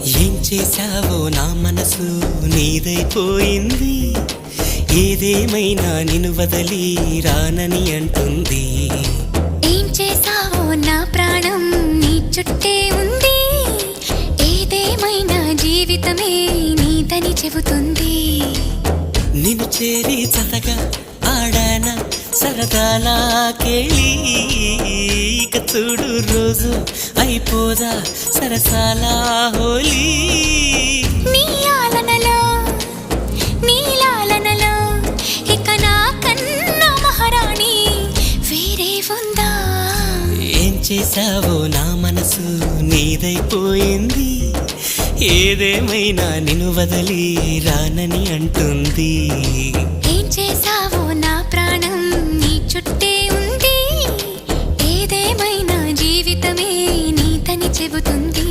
ఏం చేశావో నా మనసు నీదైపోయింది. ఏదేమైనా నిన్ను వదలి రానని అంటుంది. ఏం చేశావో నా ప్రాణం నీ చుట్టే ఉంది. ఏదేమైనా జీవితమే నీదని చెబుతుంది. నిన్ను చేరి చతగా ఆడాన సరదాలా కేళి. ఇక చూడు రోజు అయిపోదా సరసాలా హోలీ. నీ ఆలనలో నీ లాలనలో ఇక నా కన్నా మహారాణి వేరే ఉందా? ఏం చేశావో నా మనసు నీదైపోయింది. ఏదేమైనా నిన్ను వదలి రానని అంటుంది. ఏం చేశావో నా ప్రాణం నీ చుట్టే ఉంది. ఏదేమైనా జీవితమే నీదని చెబుతుంది.